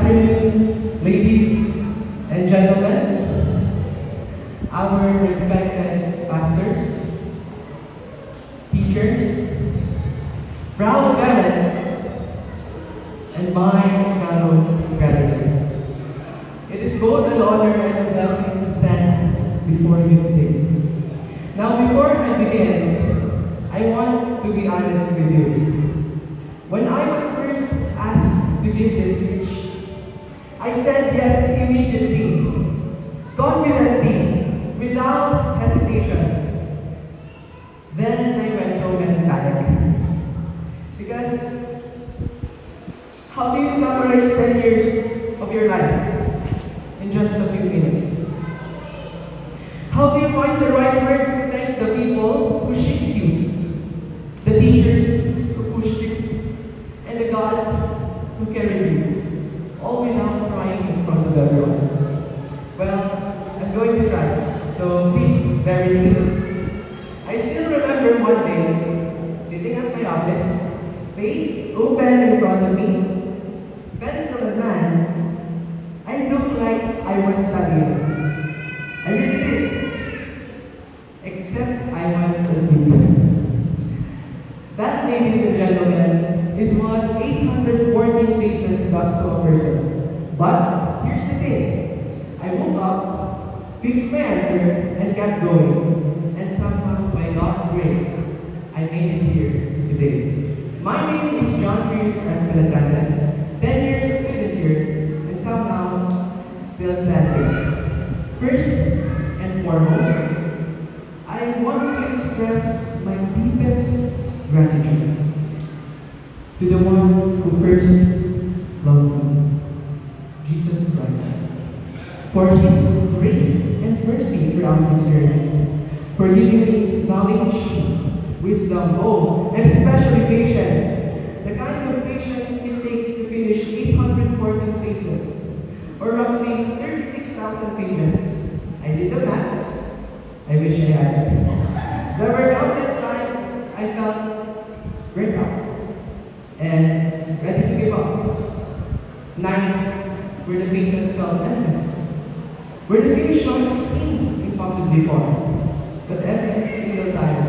afternoon, ladies and gentlemen, our respected pastors, teachers, proud parents, and my fellow graduates. It is both an honor and a blessing to stand before you today. Now, before I begin, I want to be honest with you. When I was first asked to give this speech, I said yes immediately, confidently, without hesitation. Then I went home and panicked. Because how do you summarize 10 years of your life in just a few minutes? How do you find the right words to thank the people who shaped you, the teachers who pushed you, and the God who carried you, all without crying in front of everyone? Well, I'm going to try, so please bear with me. I still remember one day, sitting at my office, face open in front of me, pencil in hand, I looked like I was studying. I really did. Except I was asleep. That, ladies and gentlemen, is what 814 paces does to a person. But here's the thing. I woke up, fixed my answer, and kept going. And somehow, by God's grace, I made it here today. My name is John Cruz Espinatranda, 10 years a student here, and somehow, still standing. First and foremost, I want to express my deepest gratitude to the one who first loved me, Jesus Christ, for His grace and mercy throughout this journey, for giving me knowledge, wisdom, hope, and especially patience, the kind of patience it takes to finish 814 paces, or roughly 36,000 pages. I did the math. I wish I had. There were countless times I felt burnt out and ready to give up. Nights where the paces felt endless, where the finish line seemed impossibly far. But every single time,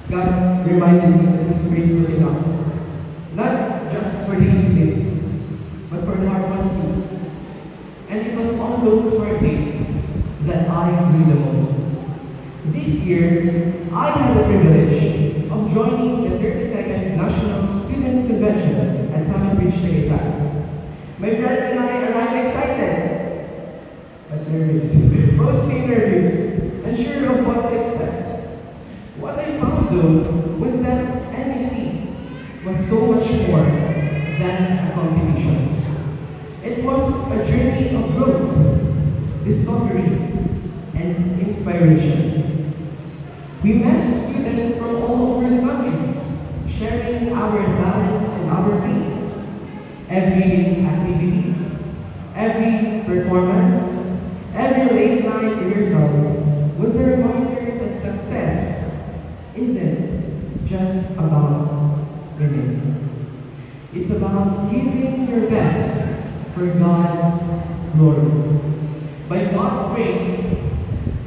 God reminded me that His grace was enough. Not just for these days, but for the hard ones too. And it was on those hard days that I grew the most. This year, I had the privilege of joining the 32nd National Student Convention at Summit Ridge, Tagaytay. My friends and I arrived excited, but nervous, mostly nervous, unsure of what to expect. What I found though was that NEC was so much more than a competition. It was a journey of growth, discovery, and inspiration. We met students from all over the country, sharing our talents and our faith. Every activity, every performance, every late night rehearsal was a reminder that success isn't just about winning. It's about giving your best for God's glory. By God's grace,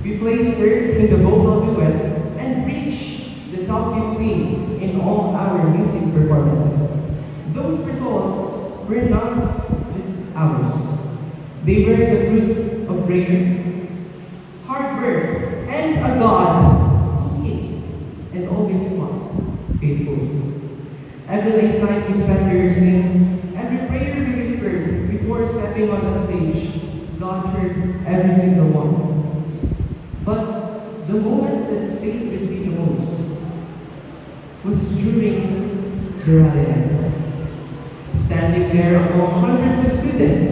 we placed third in the vocal duet and reached the top 15 in all our music performances. Those results were not just ours. They were the fruit of prayer, hard work, and a God who is and always was faithful. Every late night we spent rehearsing, every prayer we whispered before stepping on the stage, God heard every single one. But the moment that stayed with me the most was during the rally ends. Standing there among hundreds of students,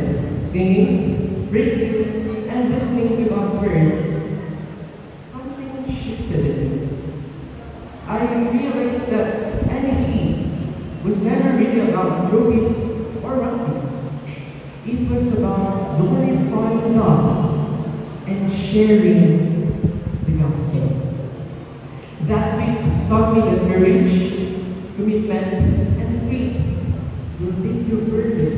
singing, praising, and listening to God's word, something shifted in me. I realized that NEC was never really about trophies or rankings. It was about glorifying God and sharing the gospel. That week taught me that courage, commitment, and faith will take you further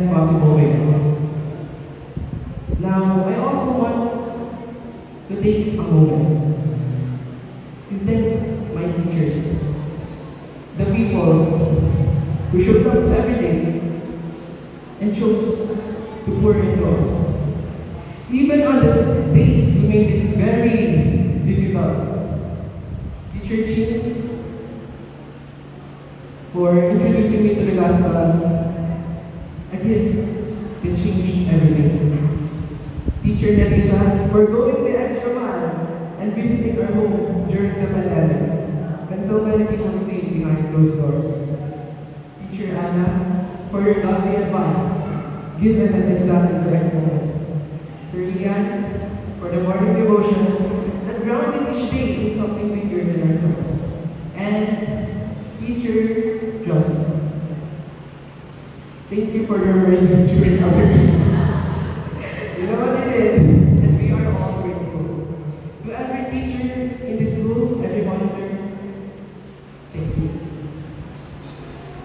best possible way. Now, I also want to take a moment to thank my teachers, the people who showed up every day and chose to pour into us. Even on the days we made it very difficult. Teacher Chin, for introducing me to the gospel, a gift that changed everything. Teacher Netisa, for going the extra mile and visiting our home during the pandemic, when so many people stayed behind closed doors. Teacher Anna, for your lovely advice, given at exactly the right moments. Sir Ian, for the morning devotions that grounded each day in something bigger than ourselves. And Teacher Justin, thank you for your mercy during our days. You know what it is, and we are all grateful. To every teacher in this school, every monitor, thank you.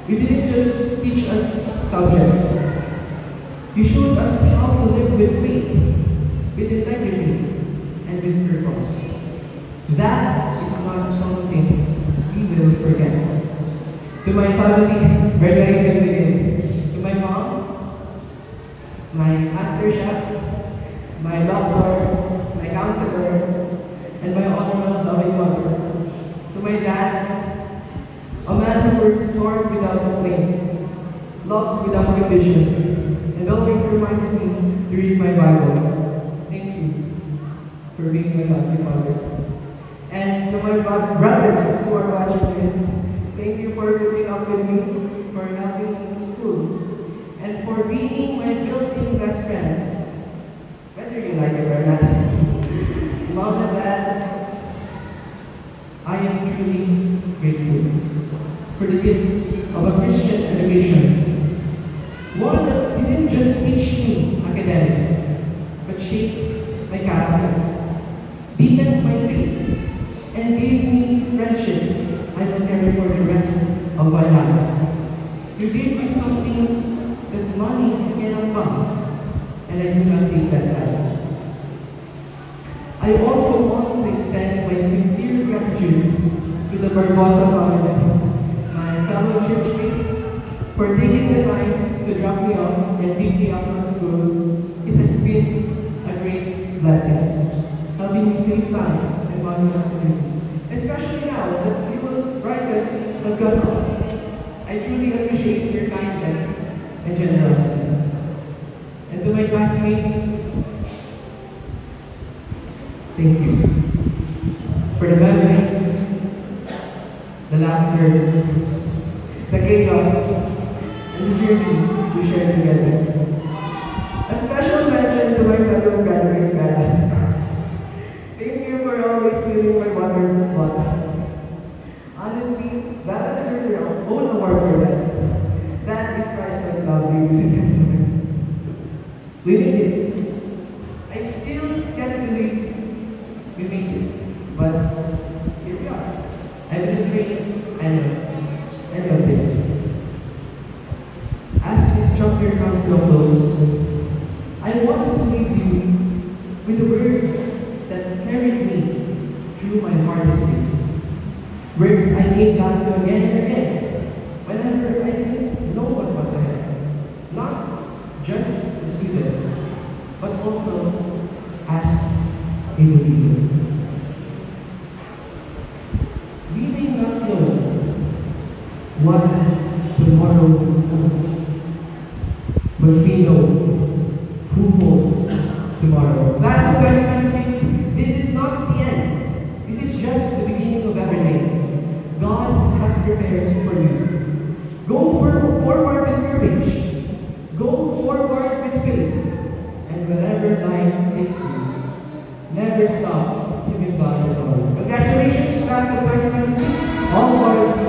You didn't just teach us subjects. You showed us how to live with faith, with integrity, and with purpose. That is not something we will forget. To my family, where I can begin. To my mom, my pastor chef, my doctor, my counselor, and my honorable loving mother. To my dad, a man who works hard without complaint, loves without condition, and always reminded me to read my Bible. Thank you for being my godly father. And to my brothers who are watching this, thank you for putting up with me, for helping me to school, and for being my built-in best friends, whether you like it or not. Mom and Dad, I am truly grateful for the gift of a Christian education. One that didn't just teach me academics, but shaped my character, deepened my faith, and gave me friendships I will carry for the rest of my life. You gave me something that money cannot buy, and I do not take that lightly. I also want to extend my sincere gratitude to the Barbosa family, my fellow churchmates, for taking the time to drop me off and pick me up from school. It has been a great blessing, helping me save time and money on me. Especially now that fuel prices have gone up. I truly appreciate your kindness and generosity. And to my classmates, thank you for the memories, the laughter, the chaos, and the journey we shared together. A special mention to my fellow graduate Bella. Thank you for always filling my water bottle. Honestly, Bella deserves her own award for that. That is Christ-like love, ladies and gentlemen. We made it. I still can't believe we made it. But here we are. I've been trained and of this. As this chapter comes to a close, I wanted to leave you with the words that carried me through my hardest days. Words I came back to again and again whenever I didn't know what was ahead. Not just a student, but also as a believer. We may not know what tomorrow holds, but we know who holds tomorrow. Class of 2026, this is not the end. This is just the beginning of everything God has prepared for you. Go forward with courage. Go forward with faith. And wherever life takes you, never stop to give God the glory. Congratulations, class of 2026. All for